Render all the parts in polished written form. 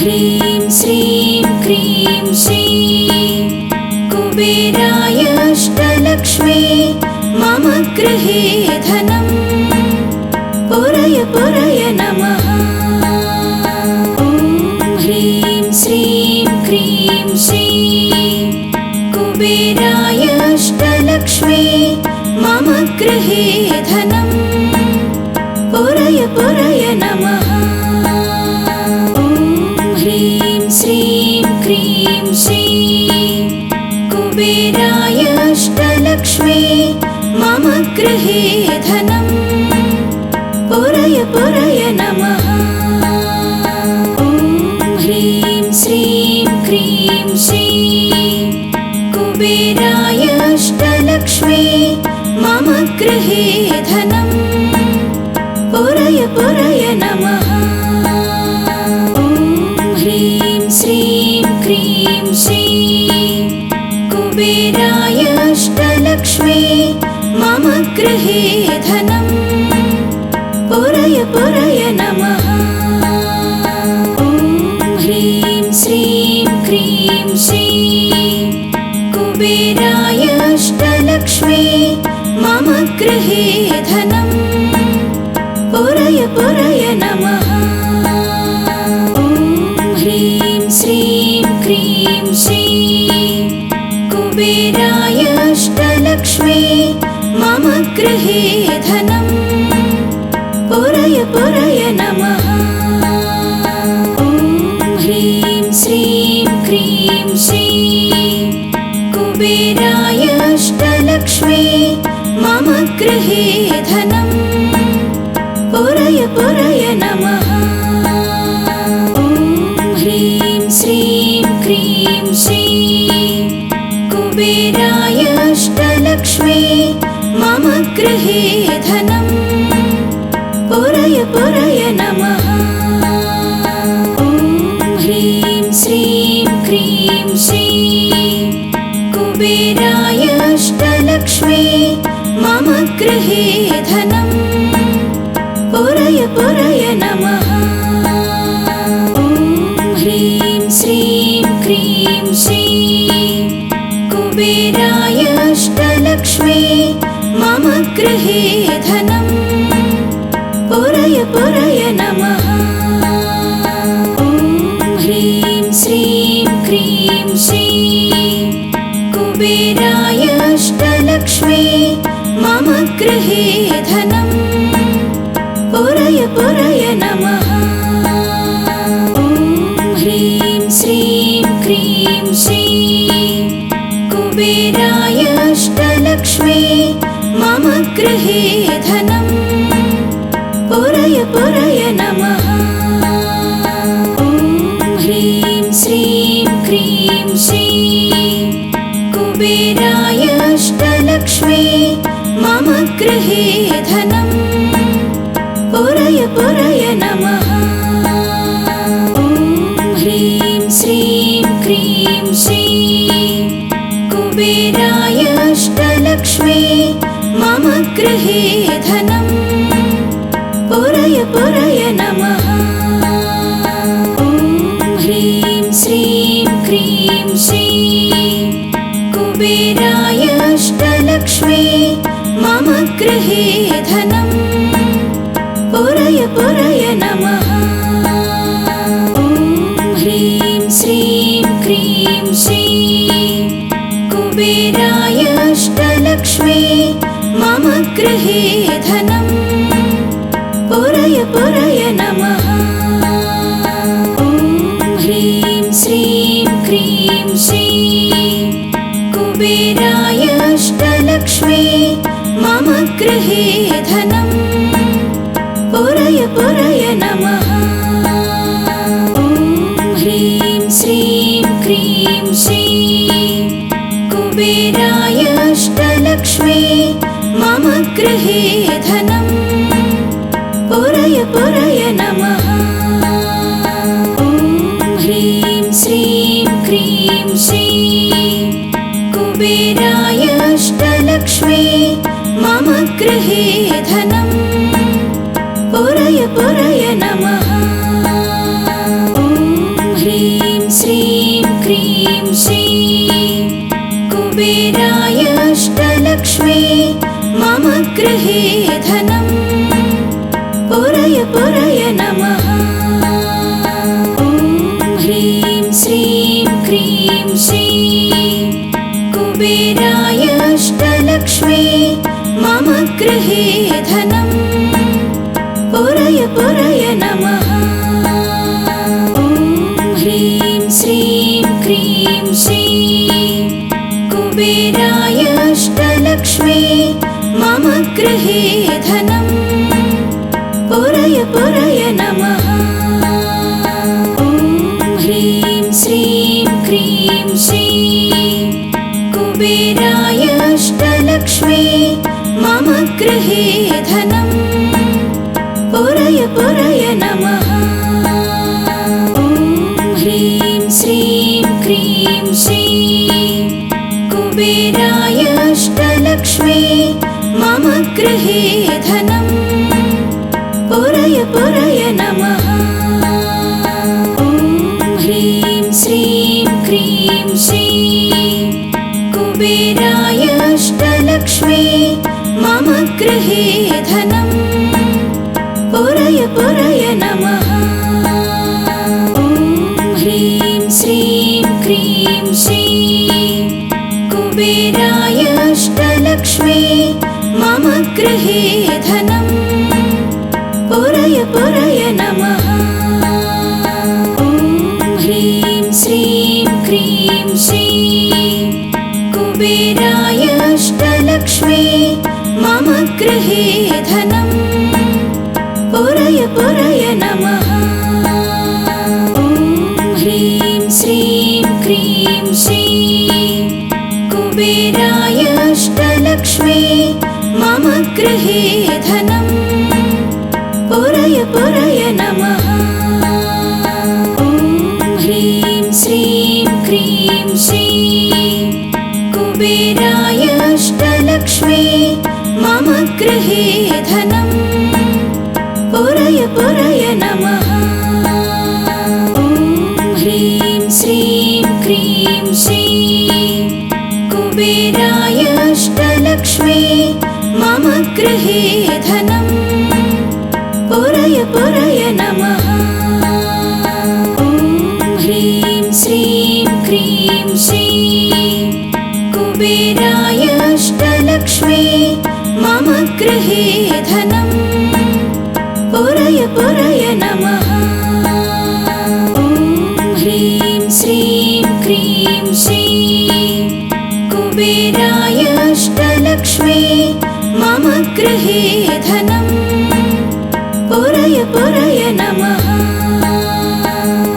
ह्रीं श्रीं क्रीं श्रीं कुबेराय अष्टलक्ष्मी मम गृहे धनं पुरय पुरय नमः। ॐ ह्रीं श्रीं क्रीं श्रीं कुबेराय अष्टलक्ष्मी मम गृहे धनं पुरय पुरय नमः। ॐ ह्रीं श्रीं क्रीं श्रीं कुबेराय अष्टलक्ष्मी मम गृहे धनं पुरय पुरय नमः। ॐ ह्रीं श्रीं क्रीं श्रीं कुबेराय अष्टलक्ष्मी मम गृहे धनं पुरय पुरय नमः। ॐ ह्रीं श्रीं क्रीं श्रीं कुबेराय अष्टलक्ष्मी मम गृहे धनं पुरय पुरय नमः। ॐ ह्रीं श्रीं क्रीं श्रीं कुबेराय अष्टलक्ष्मी मम गृहे धनं पुरय पुरय नमः। ॐ ह्रीं श्रीं क्रीं श्रीं कुबेराय अष्टलक्ष्मी मम गृहे धनं पुरय पुरय नमः। ॐ ह्रीं श्रीं क्रीं श्रीं कुबेराय अष्टलक्ष्मी मम गृहे धनं पुरय पुरय नमः। ॐ ह्रीं श्रीं क्रीं श्रीं कुबेराय अष्टलक्ष्मी मम गृहे धनं पुरय पुरय नमः। ॐ ह्रीं श्रीं क्रीं श्रीं कुबेराय अष्टलक्ष्मी मम गृहे धनं पुरय पुरय नमः। ॐ ह्रीं श्रीं क्रीं श्रीं कुबेराय अष्टलक्ष्मी मम गृहे धनं पुरय पुरय नमः। ॐ ह्रीं श्रीं क्रीं श्रीं कुबेराय अष्टलक्ष्मी मम गृहे धनं पुरय पुरय नमः। ॐ ह्रीं श्रीं क्रीं श्रीं कुबेराय अष्टलक्ष्मी मम गृहे धनं पुरय पुरय नमः। ॐ ह्रीं श्रीं क्रीं श्रीं कुबेराय अष्टलक्ष्मी मम गृहे धनं पुरय पुरय नमः। ॐ ह्रीं श्रीं क्रीं श्रीं कुबेराय अष्टलक्ष्मी मम गृहे धनं पुरय पुरय नमः। ॐ ह्रीं श्रीं क्रीं श्रीं कुबेराय अष्टलक्ष्मी मम गृहे धनं पुरय पुरय नमः। ॐ ह्रीं श्रीं क्रीं श्रीं कुबेराय अष्टलक्ष्मी मम गृहे धनं पुरय पुरय नमः। ॐ ह्रीं श्रीं क्रीं श्रीं कुबेराय अष्टलक्ष्मी मम गृहे धनं पुरय पुरय नमः। ॐ ह्रीं श्रीं क्रीं श्रीं कुबेराय अष्टलक्ष्मी मम गृहे धनं पुरय पुरय नमः। ॐ ह्रीं श्रीं क्रीं श्रीं कुबेराय अष्टलक्ष्मी मम गृहे धनं पुरय पुरय नमः। ॐ धनं पुरय पुरय नमः। ॐ ह्रीं श्रीं क्रीं श्रीं कुबेराय अष्टलक्ष्मी मम गृहे धनं पुरय पुरय नमः। ॐ ह्रीं श्रीं क्रीं श्रीं कुबेराय अष्टलक्ष्मी मम गृहे धनं पुरय पुरय नमः। ॐ ह्रीं श्रीं क्रीं श्रीं कुबेराय अष्टलक्ष्मी मम गृहे धनं पुरय पुरय नमः। ॐ ह्रीं श्रीं क्रीं श्रीं कुबेराय अष्टलक्ष्मी मम गृहे धनं पुरय पुरय नमः। ॐ ह्रीं श्रीं क्रीं श्रीं कुबेराय अष्टलक्ष्मी मम गृहे धनं पुरय पुरय नमः। ॐ ह्रीं श्रीं क्रीं श्रीं कुबेराय अष्टलक्ष्मी मम गृहे धनं पुरय पुरय नमः। ॐ ह्रीं श्रीं क्रीं श्रीं कुबेराय अष्टलक्ष्मी मम गृहे धनं पुरय पुरय नमः। ॐ ह्रीं श्रीं क्रीं श्रीं कुबेराय अष्टलक्ष्मी मम गृहे धनं पुरय पुरय नमः। ॐ ह्रीं श्रीं क्रीं श्रीं कुबेराय अष्टलक्ष्मी मम गृहे धनं पुरय पुरय नमः। ॐ ह्रीं श्रीं क्रीं श्रीं कुबेराय अष्टलक्ष्मी मम गृहे धनं पुरय पुरय नमः। ॐ ह्रीं श्रीं क्रीं श्रीं कुबेराय अष्टलक्ष्मी मम गृहे धनं पुरय पुरय नमः। ॐ ह्रीं श्रीं क्रीं श्रीं कुबेराय अष्टलक्ष्मी मम गृहे धनं पुरय पुरय नमः।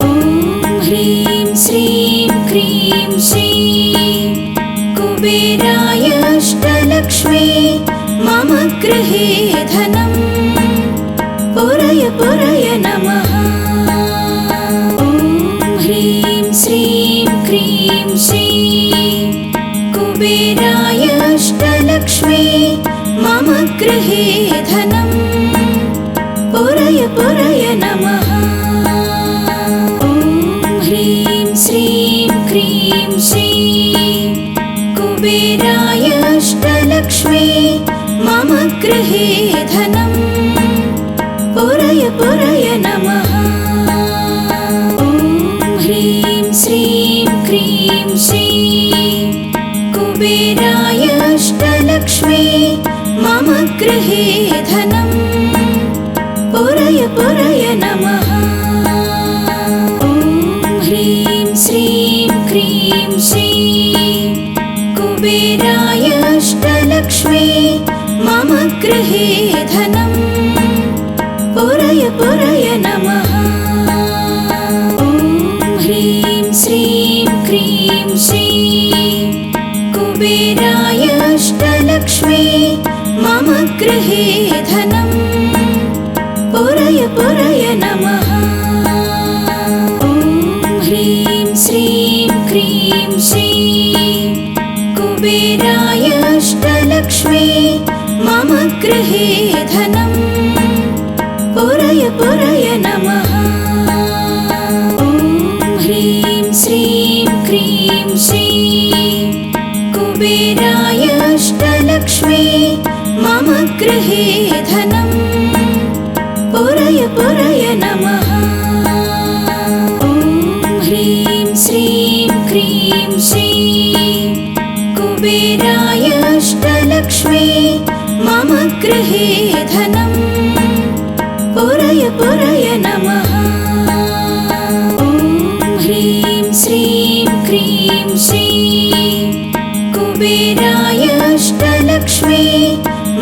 ॐ ह्रीं श्रीं क्रीं श्रीं कुबेराय अष्टलक्ष्मी मम गृहे धनं पुरय पुरय नमः। ॐ ह्रीं श्रीं क्रीं श्रीं कुबेराय अष्टलक्ष्मी मम गृहे धनं पुरय पुरय नमः। ॐ ह्रीं श्रीं क्रीं श्रीं कुबेराय अष्टलक्ष्मी मम गृहे धनं पुरय पुरय नमः। ॐ ह्रीं श्रीं क्रीं श्रीं कुबेराय अष्टलक्ष्मी मम गृहे धनं पुरय पुरय नमः। ॐ ह्रीं श्रीं क्रीं श्रीं कुबेराय अष्टलक्ष्मी मम गृहे धनं पुरय पुरय नमः। ॐ ह्रीं श्रीं क्रीं श्रीं कुबेराय अष्टलक्ष्मी मम गृहे धनं पुरय पुरय नमः। ॐ ह्रीं श्रीं क्रीं श्रीं कुबेराय अष्टलक्ष्मी मम गृहे धनं पुरय पुरय नमः। ॐ ह्रीं श्रीं क्रीं श्रीं कुबेराय अष्टलक्ष्मी मम गृहे ह्रीं श्रीं कुबेराय अष्टलक्ष्मी मम गृहे धनं पुरय पुरय नमः। ॐ ह्रीं श्रीं क्रीं श्रीं कुबेराय अष्टलक्ष्मी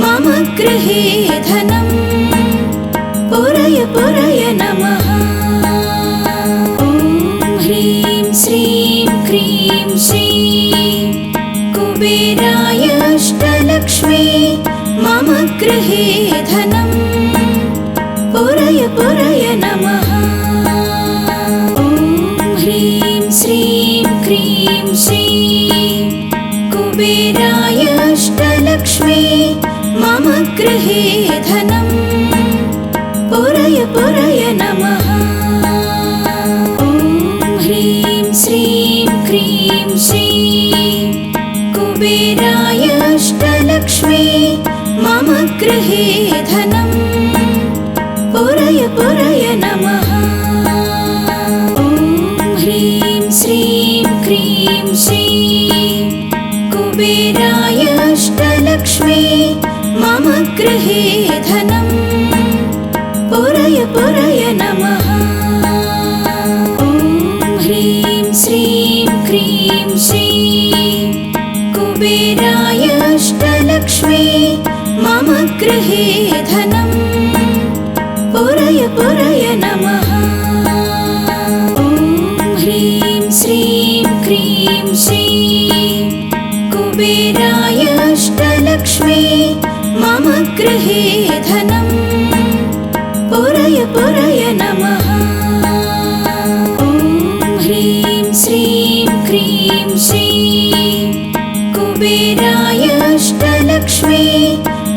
मम गृहे धनं पुरय पुरय नमः। ॐ ह्रीं श्रीं क्रीं श्रीं कुबेराय अष्टलक्ष्मी मम गृहे धनं पुरय पुरय नमः। ॐ ह्रीं श्रीं क्रीं श्रीं कुबेराय अष्टलक्ष्मी मम गृहे धनं पुरय पुरय नमः। ॐ ह्रीं श्रीं क्रीं श्रीं कुबेराय अष्टलक्ष्मी मम गृहे धनं पुरय पुरय नमः। ॐ ह्रीं श्रीं क्रीं श्रीं कुबेराय अष्टलक्ष्मी मम गृहे धनं पुरय पुरय नमः। ॐ ह्रीं श्रीं क्रीं श्रीं कुबेराय अष्टलक्ष्मी मम गृहे धनं पुरय पुरय नमः। ॐ ह्रीं श्रीं क्रीं श्रीं कुबेराय अष्टलक्ष्मी मम गृहे धनं पुरय पुरय नमः। ॐ ह्रीं श्रीं क्रीं श्रीं कुबेराय अष्टलक्ष्मी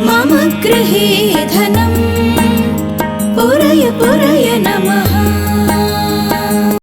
मम गृहे धनं पुरय पुरय नमः।